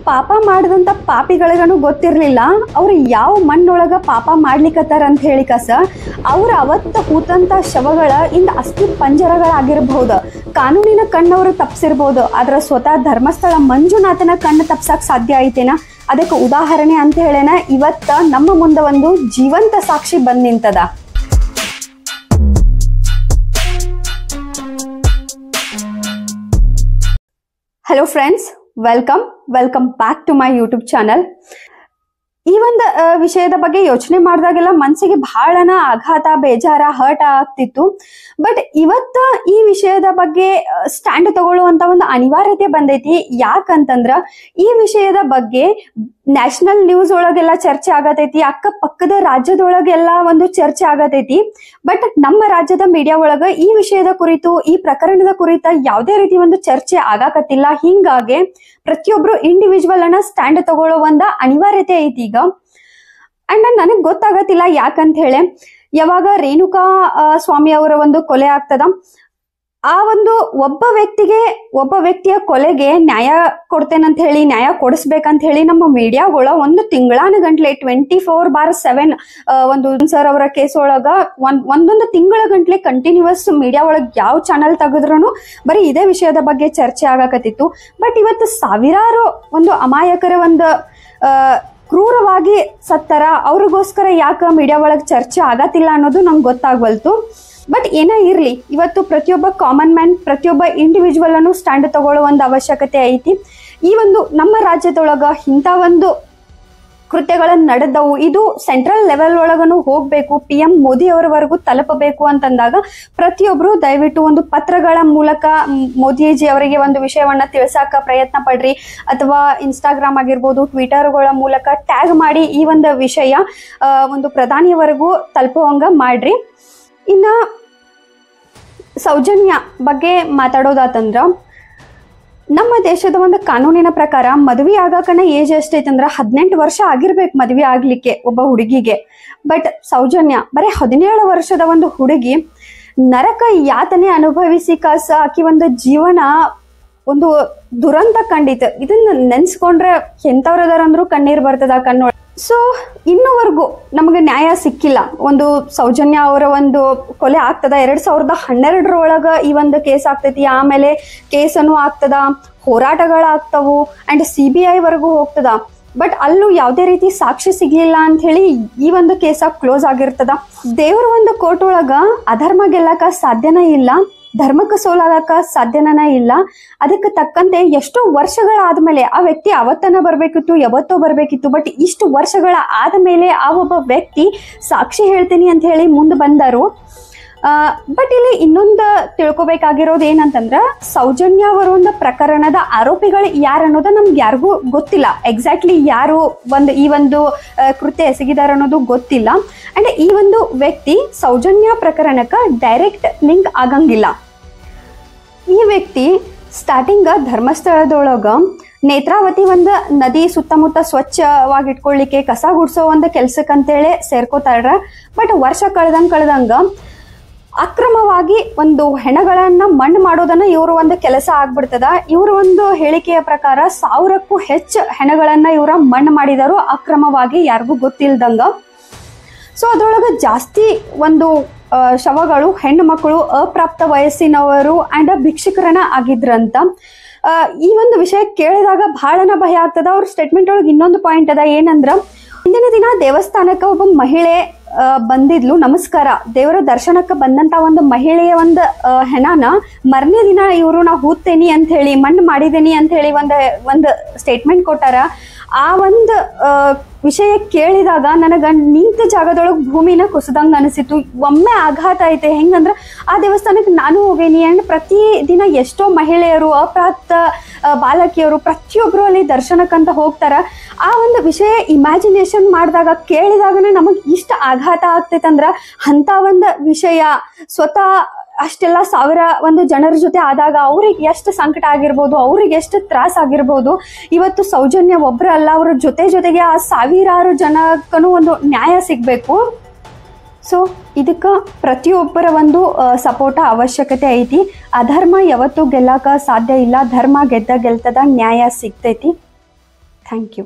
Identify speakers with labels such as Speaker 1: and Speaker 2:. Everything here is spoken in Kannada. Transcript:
Speaker 1: ಪಾಪ ಮಾಡಿದಂಥ ಪಾಪಿಗಳಿಗೂ ಗೊತ್ತಿರಲಿಲ್ಲ ಅವ್ರು ಯಾವ ಮಣ್ಣೊಳಗೆ ಪಾಪ ಮಾಡ್ಲಿಕ್ಕತ್ತಾರ ಅಂತ ಹೇಳಿ ಕಸ ಅವ್ರು ಅವತ್ತು ಕೂತಂಥ ಶವಗಳ ಇಂದ ಅಸ್ಥಿ ಪಂಜರಗಳಾಗಿರ್ಬಹುದು. ಕಾನೂನಿನ ಕಣ್ಣವರು ತಪ್ಪಿಸಿರ್ಬೋದು, ಆದ್ರೆ ಸ್ವತಃ ಧರ್ಮಸ್ಥಳ ಮಂಜುನಾಥನ ಕಣ್ಣು ತಪ್ಸಕ್ಕೆ ಸಾಧ್ಯ ಐತೇನ? ಅದಕ್ಕೆ ಉದಾಹರಣೆ ಅಂತ ಹೇಳೇನ ಇವತ್ತ ನಮ್ಮ ಮುಂದೆ ಒಂದು ಜೀವಂತ ಸಾಕ್ಷಿ ಬಂದ್ ನಿಂತದ. Hello friends, welcome back to my YouTube channel. ಈ ಒಂದು ವಿಷಯದ ಬಗ್ಗೆ ಯೋಚನೆ ಮಾಡಿದಾಗೆಲ್ಲ ಮನಸ್ಸಿಗೆ ಬಹಳನ ಆಘಾತ, ಬೇಜಾರ, ಹರ್ಟ್ ಆಗ್ತಿತ್ತು. ಬಟ್ ಇವತ್ತ ಈ ವಿಷಯದ ಬಗ್ಗೆ ಸ್ಟ್ಯಾಂಡ್ ತಗೊಳ್ಳುವಂತ ಒಂದು ಅನಿವಾರ್ಯತೆ ಬಂದೈತಿ. ಯಾಕಂತಂದ್ರ ಈ ವಿಷಯದ ಬಗ್ಗೆ ನ್ಯಾಷನಲ್ ನ್ಯೂಸ್ ಒಳಗೆಲ್ಲ ಚರ್ಚೆ ಆಗತೈತಿ, ಅಕ್ಕಪಕ್ಕದ ರಾಜ್ಯದೊಳಗೆಲ್ಲ ಒಂದು ಚರ್ಚೆ ಆಗತೈತಿ. ಬಟ್ ನಮ್ಮ ರಾಜ್ಯದ ಮೀಡಿಯಾ ಒಳಗ ಈ ವಿಷಯದ ಕುರಿತು, ಈ ಪ್ರಕರಣದ ಕುರಿತ ಯಾವುದೇ ರೀತಿ ಒಂದು ಚರ್ಚೆ ಆಗಾಕತ್ತಿಲ್ಲ. ಹಿಂಗಾಗಿ ಪ್ರತಿಯೊಬ್ರು ಇಂಡಿವಿಜುವಲ್ ಅನ್ನ ಸ್ಟ್ಯಾಂಡ್ ತಗೊಳ್ಳೋ ಒಂದು ಅನಿವಾರ್ಯತೆ ಐತಿ ಈಗ. ಅಂಡ್ ನನಗ್ ಗೊತ್ತಾಗತ್ತಿಲ್ಲ ಯಾಕಂತ ಹೇಳಿ, ಯಾವಾಗ ರೇಣುಕಾ ಸ್ವಾಮಿ ಅವರ ಒಂದು ಕೊಲೆ ಆಗ್ತದ, ಆ ಒಂದು ಒಬ್ಬ ವ್ಯಕ್ತಿಯ ಕೊಲೆಗೆ ನ್ಯಾಯ ಕೊಡ್ತೇನಂತ ಹೇಳಿ, ನ್ಯಾಯ ಕೊಡಿಸ್ಬೇಕಂತ ಹೇಳಿ ನಮ್ಮ ಮೀಡಿಯಾಗಳ ಒಂದು ತಿಂಗಳಾನ ಗಂಟ್ಲೆ 24/7 ಒಂದು ಸರ್ ಅವರ ಕೇಸ್ ಒಳಗ ಒಂದೊಂದು ತಿಂಗಳ ಗಂಟ್ಲೆ ಕಂಟಿನ್ಯೂಸ್ ಮೀಡಿಯಾ ಒಳಗ ಯಾವ ಚಾನಲ್ ತೆಗೆದ್ರೂ ಬರೀ ಇದೇ ವಿಷಯದ ಬಗ್ಗೆ ಚರ್ಚೆ ಆಗಾಕತ್ತಿತ್ತು. ಬಟ್ ಇವತ್ತು ಸಾವಿರಾರು ಒಂದು ಅಮಾಯಕರ ಒಂದು ಕ್ರೂರವಾಗಿ ಸತ್ತರ, ಅವ್ರಿಗೋಸ್ಕರ ಯಾಕೆ ಮೀಡಿಯಾ ಒಳಗೆ ಚರ್ಚೆ ಆಗತ್ತಿಲ್ಲ ಅನ್ನೋದು ನಂಗೆ ಗೊತ್ತಾಗ್ವಲ್ತು. ಬಟ್ ಏನೇ ಇರಲಿ, ಇವತ್ತು ಪ್ರತಿಯೊಬ್ಬ ಕಾಮನ್ ಮ್ಯಾನ್, ಪ್ರತಿಯೊಬ್ಬ ಇಂಡಿವಿಜುವಲ್ ಅನ್ನು ಸ್ಟ್ಯಾಂಡ್ ತಗೊಳ್ಳೋ ಒಂದು ಅವಶ್ಯಕತೆ ಐತಿ. ಈ ಒಂದು ನಮ್ಮ ರಾಜ್ಯದೊಳಗ ಇಂಥ ಒಂದು ಕೃತ್ಯಗಳನ್ನು ನಡೆದವು, ಇದು ಸೆಂಟ್ರಲ್ ಲೆವೆಲ್ ಒಳಗನು ಹೋಗ್ಬೇಕು, PM ಮೋದಿ ಅವರವರೆಗೂ ತಲುಪಬೇಕು ಅಂತಂದಾಗ ಪ್ರತಿಯೊಬ್ರು ದಯವಿಟ್ಟು ಒಂದು ಪತ್ರಗಳ ಮೂಲಕ ಮೋದಿಜಿ ಅವರಿಗೆ ಒಂದು ವಿಷಯವನ್ನ ತಿಳಿಸಾಕ ಪ್ರಯತ್ನ ಪಡ್ರಿ, ಅಥವಾ ಇನ್ಸ್ಟಾಗ್ರಾಮ್ ಆಗಿರ್ಬೋದು, ಟ್ವಿಟರ್ಗಳ ಮೂಲಕ ಟ್ಯಾಗ್ ಮಾಡಿ ಈ ಒಂದು ವಿಷಯ ಒಂದು ಪ್ರಧಾನಿಯವರೆಗೂ ತಲುಪುವಂಗ ಮಾಡ್ರಿ. ಇನ್ನ ಸೌಜನ್ಯ ಬಗ್ಗೆ ಮಾತಾಡೋದಾತಂದ್ರ, ನಮ್ಮ ದೇಶದ ಒಂದು ಕಾನೂನಿನ ಪ್ರಕಾರ ಮದುವೆ ಆಗಾಕನ ಏಜ್ ಎಷ್ಟೈತಂದ್ರ 18 ವರ್ಷ ಆಗಿರ್ಬೇಕು ಮದುವೆ ಆಗ್ಲಿಕ್ಕೆ ಒಬ್ಬ ಹುಡುಗಿಗೆ. ಬಟ್ ಸೌಜನ್ಯ ಬರೀ 17 ವರ್ಷದ ಒಂದು ಹುಡುಗಿ ನರಕ ಯಾತನೆ ಅನುಭವಿಸಿ ಆಕಿ ಒಂದು ಜೀವನ ಒಂದು ದುರಂತ ಕಂಡಿತು. ಇದನ್ನ ನೆನ್ಸ್ಕೊಂಡ್ರೆ ಎಂತವ್ರದಾರಂದ್ರೂ ಕಣ್ಣೀರ್ ಬರ್ತದ ಕಣ್ಣೊಳಗೆ. ಸೊ ಇನ್ನೂವರೆಗೂ ನಮಗೆ ನ್ಯಾಯ ಸಿಕ್ಕಿಲ್ಲ. ಒಂದು ಸೌಜನ್ಯ ಅವರ ಒಂದು ಕೊಲೆ ಆಗ್ತದ 2012 ಈ ಒಂದು ಕೇಸ್ ಆಗ್ತೈತಿ. ಆಮೇಲೆ ಕೇಸನ್ನು ಆಗ್ತದ, ಹೋರಾಟಗಳಾಗ್ತವು, ಅಂಡ್ CBI ವರೆಗೂ ಹೋಗ್ತದ. ಬಟ್ ಅಲ್ಲೂ ಯಾವುದೇ ರೀತಿ ಸಾಕ್ಷಿ ಸಿಗ್ಲಿಲ್ಲ ಅಂತ ಹೇಳಿ ಈ ಒಂದು ಕೇಸ ಕ್ಲೋಸ್ ಆಗಿರ್ತದ. ದೇವ್ರ ಒಂದು ಕೋರ್ಟ್ ಒಳಗ ಅಧರ್ಮ ಗೆಲ್ಲಕ ಸಾಧ್ಯನೇ ಇಲ್ಲ, ಧರ್ಮಕ್ಕೆ ಸೋಲಾಗಕ ಸಾಧ್ಯನೇ ಇಲ್ಲ. ಅದಕ್ಕೆ ತಕ್ಕಂತೆ ಎಷ್ಟೋ ವರ್ಷಗಳಾದ್ಮೇಲೆ ಆ ವ್ಯಕ್ತಿ ಅವತ್ತನ ಬರ್ಬೇಕಿತ್ತು, ಯಾವತ್ತೋ ಬರ್ಬೇಕಿತ್ತು. ಬಟ್ ಇಷ್ಟು ವರ್ಷಗಳ ಆದ್ಮೇಲೆ ಆ ಒಬ್ಬ ವ್ಯಕ್ತಿ ಸಾಕ್ಷಿ ಹೇಳ್ತೀನಿ ಅಂತ ಹೇಳಿ ಮುಂದೆ ಬಂದರು. ಬಟ್ ಇಲ್ಲಿ ಇನ್ನೊಂದು ತಿಳ್ಕೊಬೇಕಾಗಿರೋದು ಏನಂತಂದ್ರ, ಸೌಜನ್ಯ ಅವರ ಒಂದು ಪ್ರಕರಣದ ಆರೋಪಿಗಳು ಯಾರು ಅನ್ನೋದು ನಮ್ಗೆ ಯಾರಿಗೂ ಗೊತ್ತಿಲ್ಲ. ಎಕ್ಸಾಕ್ಟ್ಲಿ ಯಾರು ಈ ಒಂದು ಕೃತ್ಯ ಎಸಗಿದಾರ ಅನ್ನೋದು ಗೊತ್ತಿಲ್ಲ. ಅಂಡ್ ಈ ಒಂದು ವ್ಯಕ್ತಿ ಸೌಜನ್ಯ ಪ್ರಕರಣಕ್ಕೆ ಡೈರೆಕ್ಟ್ ಲಿಂಕ್ ಆಗಂಗಿಲ್ಲ. ಈ ವ್ಯಕ್ತಿ ಸ್ಟಾರ್ಟಿಂಗ್ ಧರ್ಮಸ್ಥಳದೊಳಗ ನೇತ್ರಾವತಿ ಒಂದು ನದಿ ಸುತ್ತಮುತ್ತ ಸ್ವಚ್ಛವಾಗಿಟ್ಕೊಳ್ಳಿಕ್ಕೆ ಕಸ ಗುಡ್ಸೋ ಒಂದು ಕೆಲ್ಸಕ್ಕಂತೇಳಿ ಸೇರ್ಕೋತಾರ. ಬಟ್ ವರ್ಷ ಕಳೆದಂಗ ಅಕ್ರಮವಾಗಿ ಒಂದು ಹೆಣಗಳನ್ನ ಮಣ್ಣು ಮಾಡೋದನ್ನ ಇವರು ಒಂದು ಕೆಲಸ ಆಗ್ಬಿಡ್ತದ. ಇವ್ರ ಒಂದು ಹೇಳಿಕೆಯ ಪ್ರಕಾರ 1000ಕ್ಕೂ ಹೆಚ್ಚು ಹೆಣಗಳನ್ನ ಇವರ ಮಣ್ಣು ಮಾಡಿದಾರು ಅಕ್ರಮವಾಗಿ, ಯಾರಿಗೂ ಗೊತ್ತಿಲ್ದಂಗ. ಸೊ ಅದ್ರೊಳಗೆ ಜಾಸ್ತಿ ಒಂದು ಶವಗಳು ಹೆಣ್ಣು ಮಕ್ಕಳು, ಅಪ್ರಾಪ್ತ ವಯಸ್ಸಿನವರು ಅಂಡ್ ಭಿಕ್ಷುಕರನ್ನ ಆಗಿದ್ರಂತ. ಈ ಒಂದು ವಿಷಯ ಕೇಳಿದಾಗ ಬಹಳನ ಭಯ ಆಗ್ತದ. ಅವ್ರ ಸ್ಟೇಟ್ಮೆಂಟ್ ಒಳಗೆ ಇನ್ನೊಂದು ಪಾಯಿಂಟ್ ಅದ, ಏನಂದ್ರ ಹಿಂದಿನ ದಿನ ದೇವಸ್ಥಾನಕ್ಕೆ ಒಬ್ಬ ಮಹಿಳೆ ಬಂದಿದ್ಲು, ನಮಸ್ಕಾರ ದೇವರ ದರ್ಶನಕ್ಕೆ ಬಂದಂತ ಒಂದು ಮಹಿಳೆಯ ಒಂದು ಹೆಣನ ಮರನೇ ದಿನ ಇವರು ನಾ ಹೂತೇನಿ ಅಂತ ಹೇಳಿ, ಮಣ್ಣು ಮಾಡಿದೇನಿ ಅಂತ ಹೇಳಿ ಒಂದು ಸ್ಟೇಟ್ಮೆಂಟ್ ಕೊಟ್ಟಾರ. ಆ ಒಂದು ವಿಷಯ ಕೇಳಿದಾಗ ನನಗ ನಿಂತ ಜಾಗದೊಳಗೆ ಭೂಮಿನ ಕುಸಿದಂಗ ಅನಿಸಿತು. ಒಮ್ಮೆ ಆಘಾತ ಐತೆ. ಹೆಂಗಂದ್ರ ಆ ದೇವಸ್ಥಾನಕ್ಕೆ ನಾನು ಹೋಗೇನಿ. ಅಂಡ್ ಪ್ರತಿ ದಿನ ಎಷ್ಟೋ ಮಹಿಳೆಯರು, ಅಪ್ರಾಪ್ತ ಬಾಲಕಿಯರು ಪ್ರತಿಯೊಬ್ರು ಅಲ್ಲಿ ದರ್ಶನಕ್ಕಂತ ಹೋಗ್ತಾರ. ಆ ಒಂದು ವಿಷಯ ಇಮ್ಯಾಜಿನೇಷನ್ ಮಾಡಿದಾಗ, ಕೇಳಿದಾಗನೇ ನಮಗ್ ಇಷ್ಟ ಆಘಾತ ಆಗ್ತೈತಂದ್ರ ಅಂತ ಒಂದು ವಿಷಯ ಸ್ವತಃ ಅಷ್ಟೆಲ್ಲ ಸಾವಿರ ಒಂದು ಜನರ ಜೊತೆ ಆದಾಗ ಅವ್ರಿಗೆ ಎಷ್ಟು ಸಂಕಟ ಆಗಿರ್ಬೋದು, ಅವ್ರಿಗೆ ಎಷ್ಟು ತ್ರಾಸ ಆಗಿರ್ಬೋದು. ಇವತ್ತು ಸೌಜನ್ಯ ಒಬ್ರಲ್ಲ, ಅವ್ರ ಜೊತೆಗೆ ಆ ಸಾವಿರಾರು ಜನಕ್ಕೂ ಒಂದು ನ್ಯಾಯ ಸಿಗಬೇಕು. ಸೊ ಇದಕ್ಕೆ ಪ್ರತಿಯೊಬ್ಬರ ಒಂದು ಸಪೋರ್ಟ್ ಅವಶ್ಯಕತೆ ಐತಿ. ಅಧರ್ಮ ಯಾವತ್ತೂ ಗೆಲ್ಲಕ ಸಾಧ್ಯ ಇಲ್ಲ, ಧರ್ಮ ಗೆಲ್ತದ, ನ್ಯಾಯ ಸಿಗ್ತೈತಿ. Thank you.